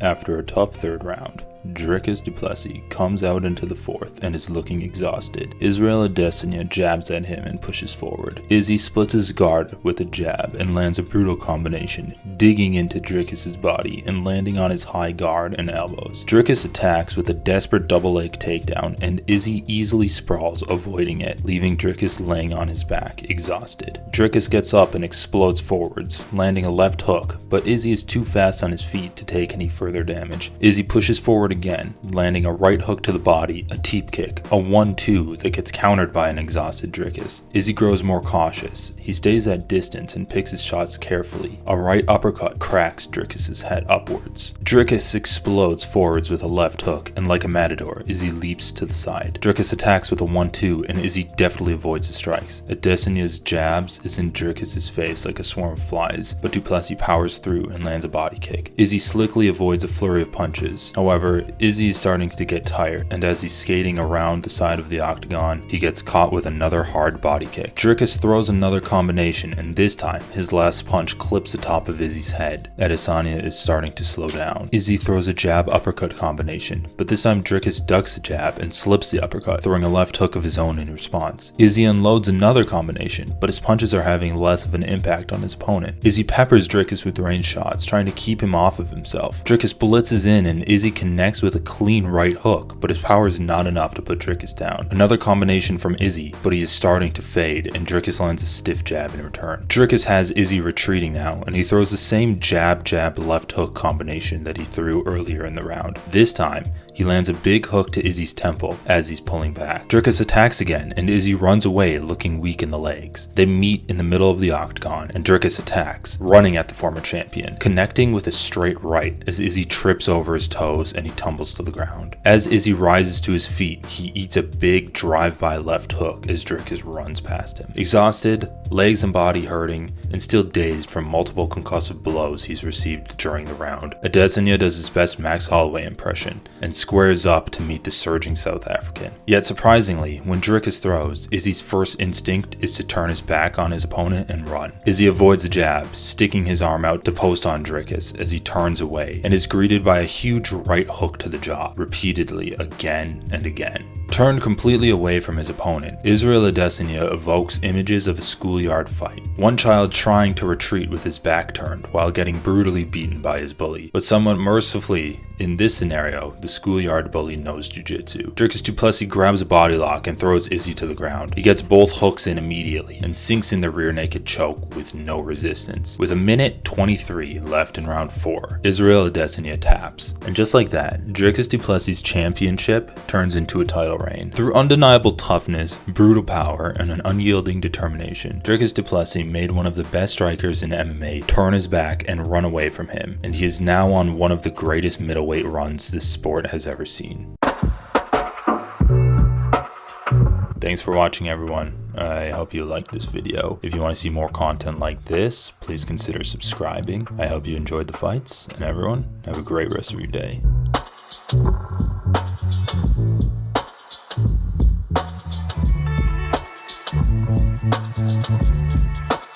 After a tough third round, Dricus Du Plessis comes out into the fourth and is looking exhausted. Israel Adesanya jabs at him and pushes forward. Izzy splits his guard with a jab and lands a brutal combination, digging into Dricus' body and landing on his high guard and elbows. Dricus attacks with a desperate double leg takedown and Izzy easily sprawls, avoiding it, leaving Dricus laying on his back, exhausted. Dricus gets up and explodes forwards, landing a left hook, but Izzy is too fast on his feet to take any further damage. Izzy pushes forward again, landing a right hook to the body, a teep kick, a 1-2 that gets countered by an exhausted Dricus. Izzy grows more cautious. He stays at distance and picks his shots carefully. A right uppercut cracks Dricus' head upwards. Dricus explodes forwards with a left hook, and like a matador, Izzy leaps to the side. Dricus attacks with a 1-2, and Izzy deftly avoids the strikes. Adesanya's jabs is in Dricus' face like a swarm of flies, but Du Plessis powers through and lands a body kick. Izzy slickly avoids a flurry of punches. However, Izzy is starting to get tired, and as he's skating around the side of the octagon, he gets caught with another hard body kick. Dricus throws another combination, and this time, his last punch clips the top of Izzy's head. Adesanya is starting to slow down. Izzy throws a jab uppercut combination, but this time Dricus ducks the jab and slips the uppercut, throwing a left hook of his own in response. Izzy unloads another combination, but his punches are having less of an impact on his opponent. Izzy peppers Dricus with range shots, trying to keep him off of himself. Dricus blitzes in, and Izzy connects with a clean right hook, but his power is not enough to put Dricus down. Another combination from Izzy, but he is starting to fade, and Dricus lands a stiff jab in return. Dricus has Izzy retreating now, and he throws the same jab left hook combination that he threw earlier in the round. This time, he lands a big hook to Izzy's temple as he's pulling back. Dricus attacks again, and Izzy runs away looking weak in the legs. They meet in the middle of the octagon, and Dricus attacks, running at the former champion, connecting with a straight right as Izzy trips over his toes and he tumbles to the ground. As Izzy rises to his feet, he eats a big drive-by left hook as Dricus runs past him. Exhausted, legs and body hurting, and still dazed from multiple concussive blows he's received during the round, Adesanya does his best Max Holloway impression and squares up to meet the surging South African. Yet surprisingly, when Dricus throws, Izzy's first instinct is to turn his back on his opponent and run. Izzy avoids a jab, sticking his arm out to post on Dricus as he turns away, and is greeted by a huge right hook to the jaw, repeatedly again and again. Turned completely away from his opponent, Israel Adesanya evokes images of a schoolyard fight. One child trying to retreat with his back turned while getting brutally beaten by his bully. But somewhat mercifully, in this scenario, the schoolyard bully knows jiu-jitsu. Dricus Du Plessis grabs a body lock and throws Izzy to the ground. He gets both hooks in immediately and sinks in the rear naked choke with no resistance. With a minute 23 left in round 4, Israel Adesanya taps. And just like that, Dricus Du Plessis' championship turns into a title reign. Through undeniable toughness, brutal power, and an unyielding determination, Dricus Du Plessis made one of the best strikers in MMA turn his back and run away from him, and he is now on one of the greatest middleweight runs this sport has ever seen. Thanks for watching, everyone. I hope you liked this video. If you want to see more content like this, please consider subscribing. I hope you enjoyed the fights, and everyone, have a great rest of your day.